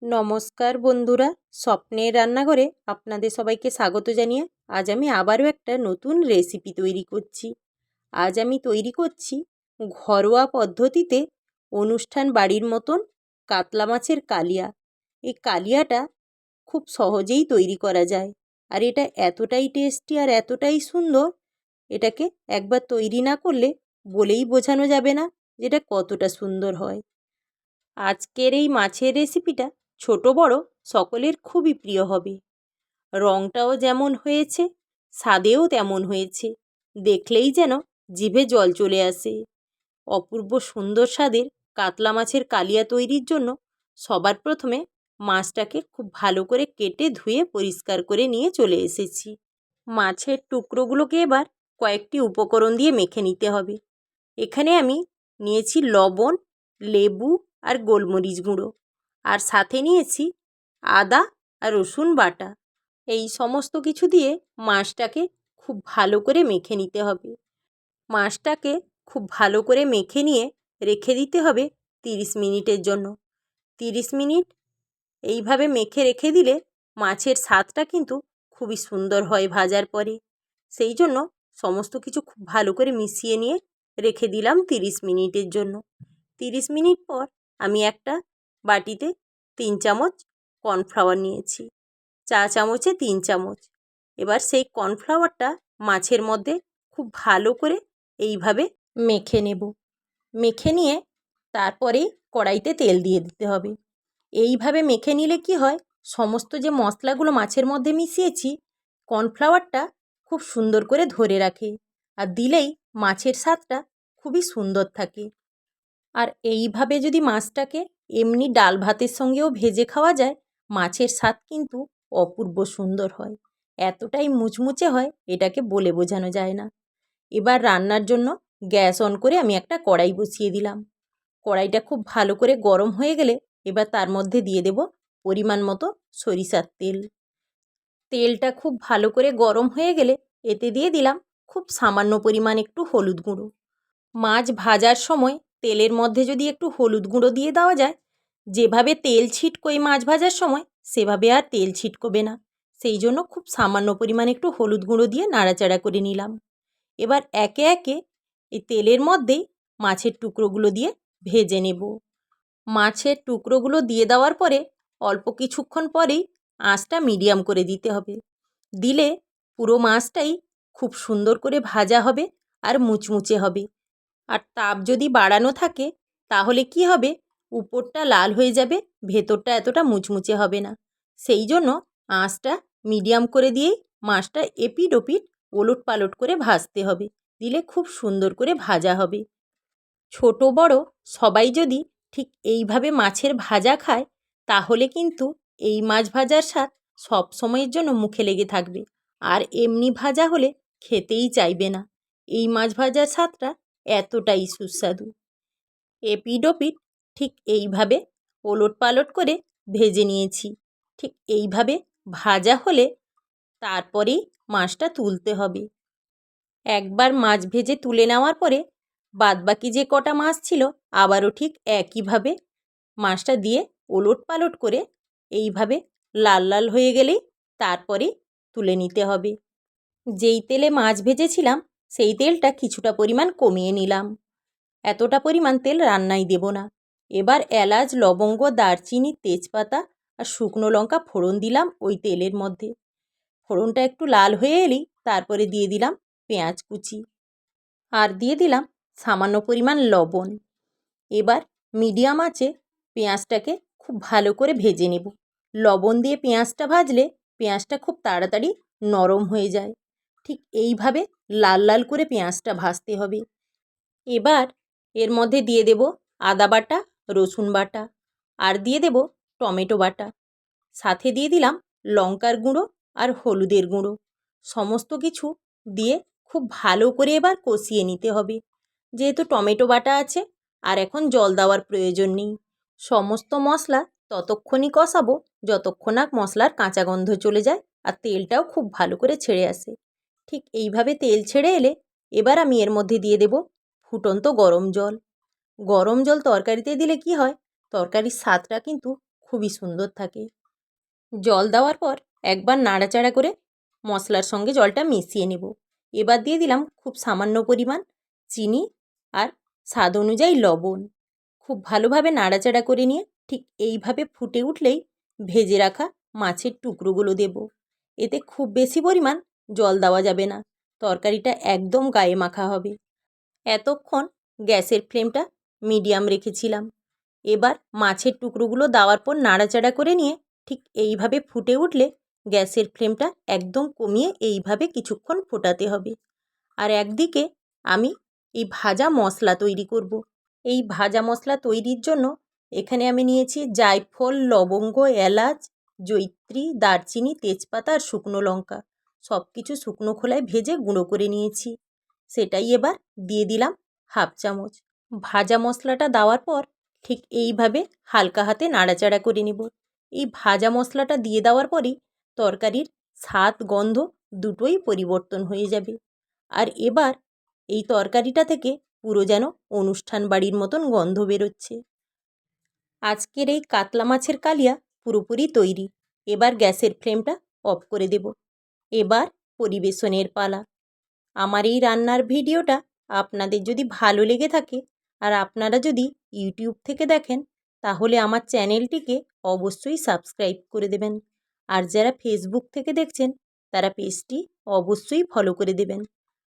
নমস্কার বন্ধুরা, স্বপ্নের রান্নাঘরে আপনাদের সবাইকে স্বাগত জানিয়ে আজ আমি আবারও একটা নতুন রেসিপি তৈরি করছি। আজ আমি তৈরি করছি ঘরোয়া পদ্ধতিতে অনুষ্ঠান বাড়ির মতন কাতলা মাছের কালিয়া। এই কালিয়াটা খুব সহজেই তৈরি করা যায়, আর এটা এতটাই টেস্টি আর এতটাই সুন্দর, এটাকে একবার তৈরি না করলে বলেই বোঝানো যাবে না যেটা কতটা সুন্দর হয়। আজকের এই মাছের রেসিপিটা ছোট বড় সকলের খুবই প্রিয় হবে। রঙটাও যেমন হয়েছে, স্বাদেও তেমন হয়েছে, দেখলেই যেন জিভে জল চলে আসে। অপূর্ব সুন্দর স্বাদের কাতলা মাছের কালিয়া তৈরির জন্য সবার প্রথমে মাছটাকে খুব ভালো করে কেটে ধুয়ে পরিষ্কার করে নিয়ে চলে এসেছি। মাছের টুকরোগুলোকে এবার কয়েকটি উপকরণ দিয়ে মেখে নিতে হবে। এখানে আমি নিয়েছি লবণ, লেবু আর গোলমরিচ গুঁড়ো, আর সাথে নিয়েছি আদা আর রসুন বাটা। এই সমস্ত কিছু দিয়ে মাছটাকে খুব ভালো করে মেখে নিতে হবে। মাছটাকে খুব ভালো করে মেখে নিয়ে রেখে দিতে হবে 30 মিনিটের জন্য। 30 মিনিট এইভাবে মেখে রেখে দিলে মাছের স্বাদটা কিন্তু খুবই সুন্দর হয় ভাজার পরে। সেই জন্য সমস্ত কিছু খুব ভালো করে মিশিয়ে নিয়ে রেখে দিলাম 30 মিনিটের জন্য। 30 মিনিট পর আমি একটা বাটিতে 3 চামচ কর্নফ্লাওয়ার নিয়েছি, চা চামচে 3 চামচ। এবার সেই কর্নফ্লাওয়ারটা মাছের মধ্যে খুব ভালো করে এইভাবে মেখে নেব। মেখে নিয়ে তারপরে কড়াইতে তেল দিয়ে দিতে হবে। এইভাবে মেখে নিলে কি হয়, সমস্ত যে মশলাগুলো মাছের মধ্যে মিশিয়েছি, কর্নফ্লাওয়ারটা খুব সুন্দর করে ধরে রাখে, আর দিলেই মাছের স্বাদটা খুবই সুন্দর থাকে। আর এইভাবে যদি মাছটাকে এমনি ডাল ভাতের সঙ্গেও ভেজে খাওয়া যায়, মাছের স্বাদ কিন্তু অপূর্ব সুন্দর হয়। এতটাই মুচমুচে হয়, এটাকে বলে বোঝানো যায় না। এবার রান্নার জন্য গ্যাস অন করে আমি একটা কড়াই বসিয়ে দিলাম। কড়াইটা খুব ভালো করে গরম হয়ে গেলে এবার তার মধ্যে দিয়ে দেব পরিমাণ মতো সরিষার তেল। তেলটা খুব ভালো করে গরম হয়ে গেলে এতে দিয়ে দিলাম খুব সামান্য পরিমাণ একটু হলুদ গুঁড়ো। মাছ ভাজার সময় তেলের মধ্যে যদি একটু হলুদ গুঁড়ো দিয়ে দেওয়া যায়, যেভাবে তেল ছিটকোয় মাছ ভাজার সময়, সেভাবে আর তেল ছিটকোবে না। সেই জন্য খুব সামান্য পরিমাণ একটু হলুদ গুঁড়ো দিয়ে নাড়াচাড়া করে নিলাম। এবার একে একে এই তেলের মধ্যেই মাছের টুকরোগুলো দিয়ে ভেজে নেব। মাছের টুকরোগুলো দিয়ে দেওয়ার পরে অল্প কিছুক্ষণ পরেই আঁচটা মিডিয়াম করে দিতে হবে। দিলে পুরো মাছটাই খুব সুন্দর করে ভাজা হবে আর মুচমুচে হবে। আর তাপ যদি বাড়ানো থাকে তাহলে কি হবে, উপরটা লাল হয়ে যাবে, ভেতরটা এতটা মুচমুচে হবে না। সেই জন্য আঁচটা মিডিয়াম করে দিয়েই মাছটা এপিট ওপিট ওলট পালট করে ভাজতে হবে। দিলে খুব সুন্দর করে ভাজা হবে। ছোট বড় সবাই যদি ঠিক এইভাবে মাছের ভাজা খায়, তাহলে কিন্তু এই মাছ ভাজার স্বাদ সব সময়ের জন্য মুখে লেগে থাকবে, আর এমনি ভাজা হলে খেতেই চাইবে না। এই মাছ ভাজার স্বাদটা এতটাই সুস্বাদু। এপিট ওপিট ঠিক এইভাবে ওলট পালট করে ভেজে নিয়েছি। ঠিক এইভাবে ভাজা হলে তারপরেই মাছটা তুলতে হবে। একবার মাছ ভেজে তুলে নেওয়ার পরে বাদবাকি যে কটা মাছ ছিল আবারও ঠিক একইভাবে মাছটা দিয়ে ওলট পালট করে এইভাবে লাল লাল হয়ে গেলেই তারপরে তুলে নিতে হবে। যেই তেলে মাছ ভেজেছিলাম সেই তেলটা কিছুটা পরিমাণ কমিয়ে নিলাম। এতটা পরিমাণ তেল রান্নায় দেব না। এবার এলাচ, লবঙ্গ, দারচিনি, তেজপাতা আর শুকনো লঙ্কা ফোড়ন দিলাম ওই তেলের মধ্যে। ফোড়নটা একটু লাল হয়ে এলেই তারপরে দিয়ে দিলাম পেঁয়াজ কুচি, আর দিয়ে দিলাম সামান্য পরিমাণ লবণ। এবার মিডিয়াম আঁচে পেঁয়াজটাকে খুব ভালো করে ভেজে নেব। লবণ দিয়ে পেঁয়াজটা ভাজলে পেঁয়াজটা খুব তাড়াতাড়ি নরম হয়ে যায়। ঠিক এইভাবে লাল লাল করে পেঁয়াজটা ভাজতে হবে। এবার এর মধ্যে দিয়ে দেব আদা বাটা, রসুন বাটা, আর দিয়ে দেব টমেটো বাটা। সাথে দিয়ে দিলাম লঙ্কার গুঁড়ো আর হলুদের গুঁড়ো। সমস্ত কিছু দিয়ে খুব ভালো করে এবার কষিয়ে নিতে হবে। যেহেতু টমেটো বাটা আছে, আর এখন জল দেওয়ার প্রয়োজন নেই। সমস্ত মশলা ততক্ষণই কষাবো যতক্ষণ না মশলার কাঁচা গন্ধ চলে যায় আর তেলটাও খুব ভালো করে ছেড়ে আসে। ঠিক এইভাবে তেল ছেড়ে এলে এবার আমি এর মধ্যে দিয়ে দেব ফুটন্ত গরম জল। গরম জল তরকারিতে দিলে কি হয়, তরকারির স্বাদটা কিন্তু খুবই সুন্দর থাকে। জল দেওয়ার পর একবার নাড়াচাড়া করে মশলার সঙ্গে জলটা মিশিয়ে নেব। এবার দিয়ে দিলাম খুব সামান্য পরিমাণ চিনি আর স্বাদ অনুযায়ী লবণ। খুব ভালোভাবে নাড়াচাড়া করে নিয়ে ঠিক এইভাবে ফুটে উঠলেই ভেজে রাখা মাছের টুকরোগুলো দেব। এতে খুব বেশি পরিমাণ জল দেওয়া যাবে না, তরকারিটা একদম গায়ে মাখা হবে। এতক্ষণ গ্যাসের ফ্লেমটা মিডিয়াম রেখেছিলাম। এবার মাছের টুকরোগুলো দেওয়ার পর নাড়াচাড়া করে নিয়ে ঠিক এইভাবে ফুটে উঠলে গ্যাসের ফ্লেমটা একদম কমিয়ে এইভাবে কিছুক্ষণ ফোটাতে হবে। আর একদিকে আমি এই ভাজা মশলা তৈরি করব। এই ভাজা মশলা তৈরির জন্য এখানে আমি নিয়েছি জায়ফল, লবঙ্গ, এলাচ, জয়িত্রী, দারচিনি, তেজপাতা আর শুকনো লঙ্কা। সব কিছু শুকনো খোলায় ভেজে গুঁড়ো করে নিয়েছি। সেটাই এবার দিয়ে দিলাম হাফ চামচ। ভাজা মশলাটা দেওয়ার পর ঠিক এইভাবে হালকা হাতে নাড়াচাড়া করে নেব। এই ভাজা মশলাটা দিয়ে দেওয়ার পরই তরকারির স্বাদ, গন্ধ দুটোই পরিবর্তন হয়ে যাবে। আর এবার এই তরকারিটা থেকে পুরো যেন অনুষ্ঠান বাড়ির মতন গন্ধ বেরোচ্ছে। আজকের এই কাতলা মাছের কালিয়া পুরোপুরি তৈরি। এবার গ্যাসের ফ্লেমটা অফ করে দেব। এবার পরিবেশনের পালা। আমার এই রান্নার ভিডিওটা আপনাদের যদি ভালো লেগে থাকে আর আপনারা যদি ইউটিউব থেকে দেখেন, তাহলে আমার চ্যানেলটিকে অবশ্যই সাবস্ক্রাইব করে দেবেন। আর যারা ফেসবুক থেকে দেখছেন তারা পেজটি অবশ্যই ফলো করে দেবেন।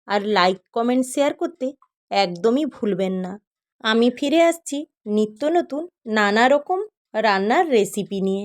আর লাইক, কমেন্ট, শেয়ার করতে একদমই ভুলবেন না। আমি ফিরে আসছি নিত্য নতুন নানা রকম রান্নার রেসিপি নিয়ে।